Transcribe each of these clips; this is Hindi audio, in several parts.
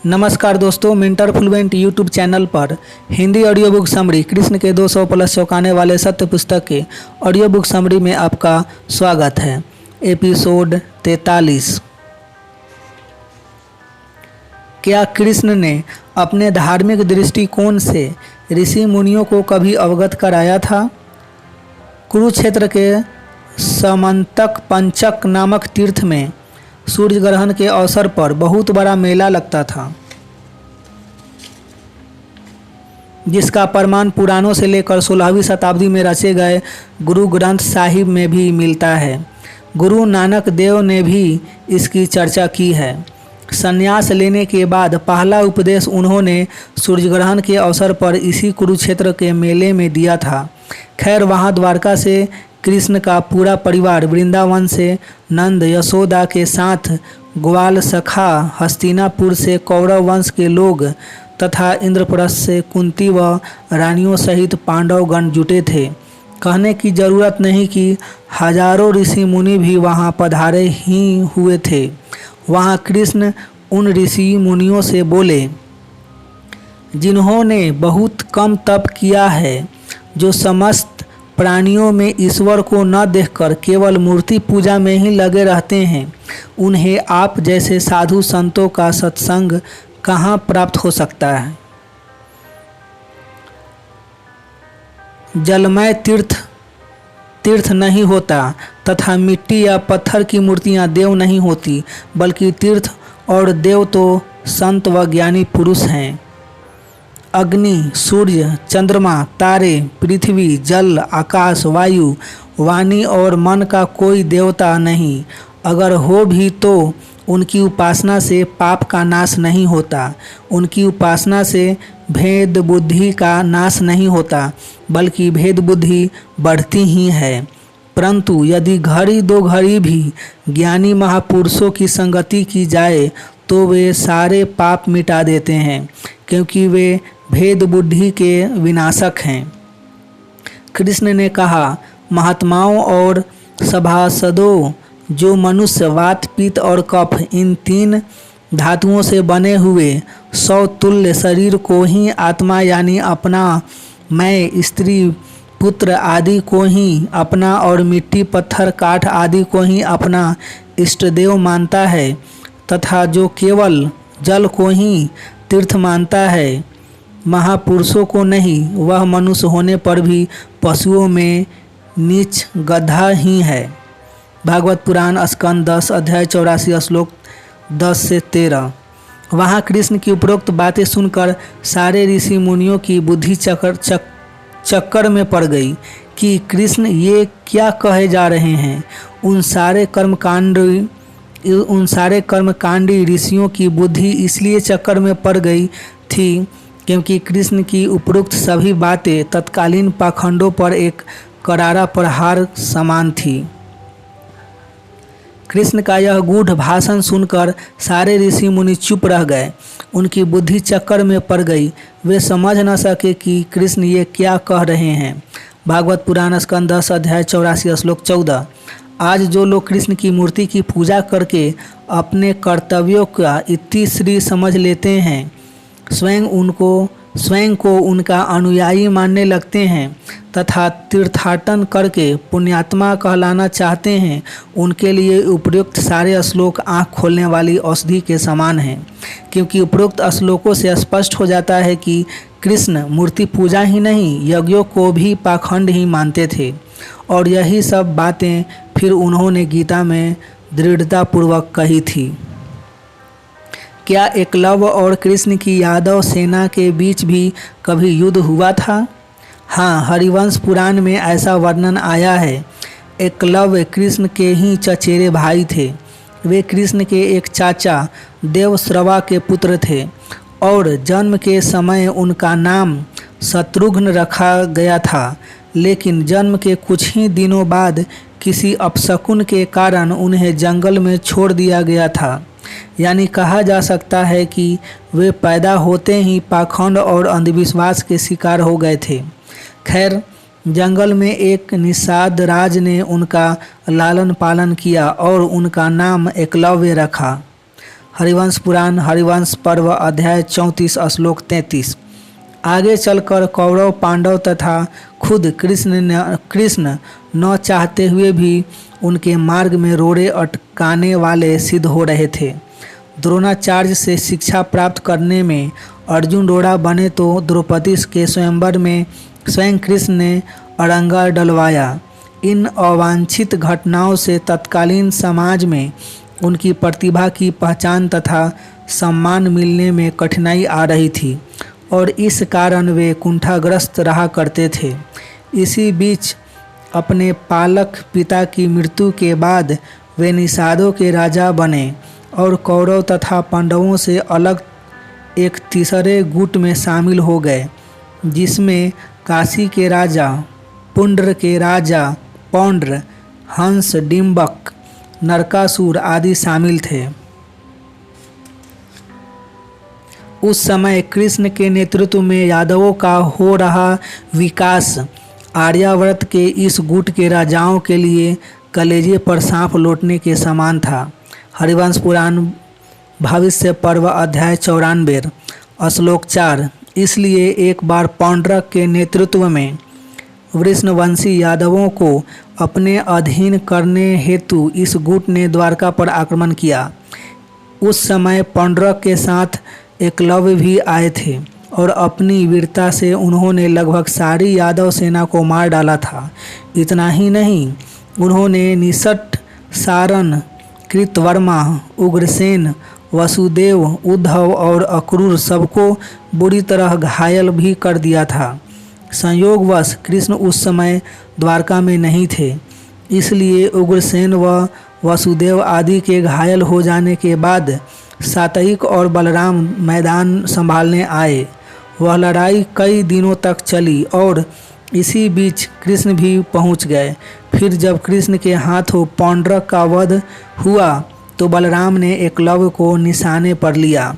नमस्कार दोस्तों, मिंटर फ्लुएंट यूट्यूब चैनल पर Hindi audio book summary Krishna के 200 प्लस चौंकाने वाले सत्य पुस्तक के ऑडियो बुक समरी में आपका स्वागत है। एपिसोड 43। क्या कृष्ण ने अपने धार्मिक दृष्टिकोण से ऋषि मुनियों को कभी अवगत कराया था? कुरुक्षेत्र के समंतक पंचक नामक तीर्थ में सूर्य ग्रहण के अवसर पर बहुत बड़ा मेला लगता था, जिसका प्रमाण पुराणों से लेकर 16वीं शताब्दी में रचे गए गुरु ग्रंथ साहिब में भी मिलता है। गुरु नानक देव ने भी इसकी चर्चा की है। संन्यास लेने के बाद पहला उपदेश उन्होंने सूर्य ग्रहण के अवसर पर इसी कुरुक्षेत्र के मेले में दिया था। खैर, वहाँ द्वारका से कृष्ण का पूरा परिवार, वृंदावन से नंद यशोदा के साथ ग्वाल सखा, हस्तिनापुर से कौरव वंश के लोग तथा इंद्रप्रस्थ से कुंती व रानियों सहित पांडवगण जुटे थे। कहने की जरूरत नहीं कि हजारों ऋषि मुनि भी वहां पधारे ही हुए थे। वहां कृष्ण उन ऋषि मुनियों से बोले, जिन्होंने बहुत कम तप किया है, जो समस्त प्राणियों में ईश्वर को न देखकर केवल मूर्ति पूजा में ही लगे रहते हैं, उन्हें आप जैसे साधु संतों का सत्संग कहाँ प्राप्त हो सकता है। जलमय तीर्थ नहीं होता तथा मिट्टी या पत्थर की मूर्तियाँ देव नहीं होती, बल्कि तीर्थ और देव तो संत व ज्ञानी पुरुष हैं। अग्नि, सूर्य, चंद्रमा, तारे, पृथ्वी, जल, आकाश, वायु, वाणी और मन का कोई देवता नहीं। अगर हो भी तो उनकी उपासना से पाप का नाश नहीं होता। उनकी उपासना से भेद बुद्धि का नाश नहीं होता, बल्कि भेद बुद्धि बढ़ती ही है। परंतु यदि घड़ी दो घड़ी भी ज्ञानी महापुरुषों की संगति की जाए तो वे सारे पाप मिटा देते हैं, क्योंकि वे भेद बुद्धि के विनाशक हैं। कृष्ण ने कहा, महात्माओं और सभासदों, जो मनुष्य वात, पित्त और कफ, इन 3 धातुओं से बने हुए 100 तुल्य शरीर को ही आत्मा यानी अपना, मैं, स्त्री, पुत्र आदि को ही अपना और मिट्टी, पत्थर, काठ आदि को ही अपना इष्टदेव मानता है तथा जो केवल जल को ही तीर्थ मानता है, महापुरुषों को नहीं, वह मनुष्य होने पर भी पशुओं में नीच गधा ही है। भागवत पुराण स्कंद 10 अध्याय 84 श्लोक 10 से 13। वहाँ कृष्ण की उपरोक्त बातें सुनकर सारे ऋषि मुनियों की बुद्धि चक्कर में पड़ गई कि कृष्ण ये क्या कहे जा रहे हैं। उन सारे कर्मकांडी ऋषियों की बुद्धि इसलिए चक्कर में पड़ गई थी क्योंकि कृष्ण की उपरोक्त सभी बातें तत्कालीन पाखंडों पर एक करारा प्रहार समान थी। कृष्ण का यह गूढ़ भाषण सुनकर सारे ऋषि मुनि चुप रह गए। उनकी बुद्धि चक्कर में पड़ गई। वे समझ न सके कि कृष्ण ये क्या कह रहे हैं। भागवत पुराण स्कंद 10 अध्याय 84 श्लोक 14। आज जो लोग कृष्ण की मूर्ति की पूजा करके अपने कर्तव्यों का इतिश्री समझ लेते हैं, स्वयं को उनका अनुयायी मानने लगते हैं तथा तीर्थाटन करके पुण्यात्मा कहलाना चाहते हैं, उनके लिए उपरोक्त सारे श्लोक आँख खोलने वाली औषधि के समान हैं। क्योंकि उपरोक्त श्लोकों से स्पष्ट हो जाता है कि कृष्ण मूर्ति पूजा ही नहीं, यज्ञों को भी पाखंड ही मानते थे। और यही सब बातें फिर उन्होंने गीता में दृढ़तापूर्वक कही थी। क्या एकलव्य और कृष्ण की यादव सेना के बीच भी कभी युद्ध हुआ था? हाँ, हरिवंश पुराण में ऐसा वर्णन आया है। एकलव्य कृष्ण के ही चचेरे भाई थे। वे कृष्ण के एक चाचा देवश्रवा के पुत्र थे और जन्म के समय उनका नाम शत्रुघ्न रखा गया था। लेकिन जन्म के कुछ ही दिनों बाद किसी अपशकुन के कारण उन्हें जंगल में छोड़ दिया गया था। यानी कहा जा सकता है कि वे पैदा होते ही पाखंड और अंधविश्वास के शिकार हो गए थे। खैर, जंगल में एक निषाद राज ने उनका लालन पालन किया और उनका नाम एकलव्य रखा। हरिवंश पुराण हरिवंश पर्व अध्याय 34 श्लोक 33। आगे चलकर कौरव पांडव तथा खुद कृष्ण न चाहते हुए भी उनके मार्ग में रोड़े अटकाने वाले सिद्ध हो रहे थे। द्रोणाचार्य से शिक्षा प्राप्त करने में अर्जुन रोड़ा बने तो द्रौपदी के स्वयंवर में स्वयं कृष्ण ने अड़ंगा डलवाया। इन अवांछित घटनाओं से तत्कालीन समाज में उनकी प्रतिभा की पहचान तथा सम्मान मिलने में कठिनाई आ रही थी और इस कारण वे कुंठाग्रस्त रहा करते थे। इसी बीच अपने पालक पिता की मृत्यु के बाद वे निषादों के राजा बने और कौरव तथा पांडवों से अलग एक तीसरे गुट में शामिल हो गए, जिसमें काशी के राजा, पुंड्र के राजा पौंड्र, हंस, डिंबक, नरकासुर आदि शामिल थे। उस समय कृष्ण के नेतृत्व में यादवों का हो रहा विकास आर्यावर्त के इस गुट के राजाओं के लिए कलेजे पर सांप लौटने के समान था। हरिवंश पुराण भविष्य पर्व अध्याय 94 श्लोक 4। इसलिए एक बार पौंड्रक के नेतृत्व में वृषणवंशी यादवों को अपने अधीन करने हेतु इस गुट ने द्वारका पर आक्रमण किया। उस समय पौंड्रक के साथ एकलव्य भी आए थे और अपनी वीरता से उन्होंने लगभग सारी यादव सेना को मार डाला था। इतना ही नहीं, उन्होंने निषट, सारण, कृतवर्मा, उग्रसेन, वसुदेव, उद्धव और अक्रूर सबको बुरी तरह घायल भी कर दिया था। संयोगवश कृष्ण उस समय द्वारका में नहीं थे, इसलिए उग्रसेन व वसुदेव आदि के घायल हो जाने के बाद सात्विक और बलराम मैदान संभालने आए। वह लड़ाई कई दिनों तक चली और इसी बीच कृष्ण भी पहुंच गए। फिर जब कृष्ण के हाथों पौंड्रक का वध हुआ तो बलराम ने एकलव्य को निशाने पर लिया,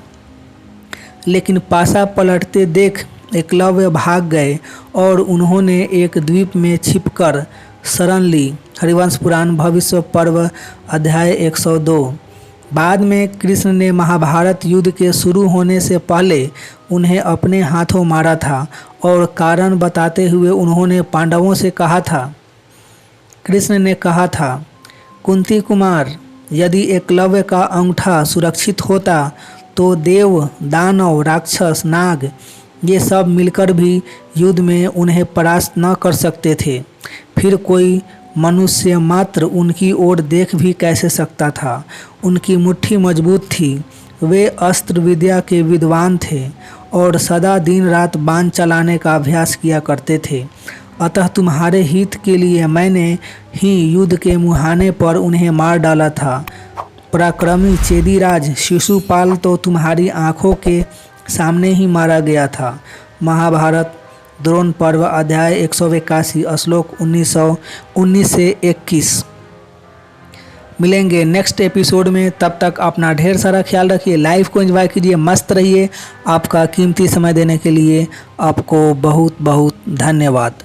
लेकिन पासा पलटते देख एकलव्य भाग गए और उन्होंने एक द्वीप में छिपकर शरण ली। हरिवंश पुराण भविष्य पर्व अध्याय 102। बाद में कृष्ण ने महाभारत युद्ध के शुरू होने से पहले उन्हें अपने हाथों मारा था और कारण बताते हुए उन्होंने पांडवों से कहा था। कृष्ण ने कहा था, कुंती कुमार, यदि एकलव्य का अंगूठा सुरक्षित होता तो देव, दानव, राक्षस, नाग ये सब मिलकर भी युद्ध में उन्हें परास्त न कर सकते थे। फिर कोई मनुष्य मात्र उनकी ओर देख भी कैसे सकता था। उनकी मुट्ठी मजबूत थी, वे अस्त्र विद्या के विद्वान थे और सदा दिन रात बाण चलाने का अभ्यास किया करते थे। अतः तुम्हारे हित के लिए मैंने ही युद्ध के मुहाने पर उन्हें मार डाला था। पराक्रमी चेदीराज शिशुपाल तो तुम्हारी आंखों के सामने ही मारा गया था। महाभारत द्रोण पर्व अध्याय 181 श्लोक 1919 से 21। मिलेंगे नेक्स्ट एपिसोड में, तब तक अपना ढेर सारा ख्याल रखिए, लाइफ को एंजॉय कीजिए, मस्त रहिए। आपका कीमती समय देने के लिए आपको बहुत बहुत धन्यवाद।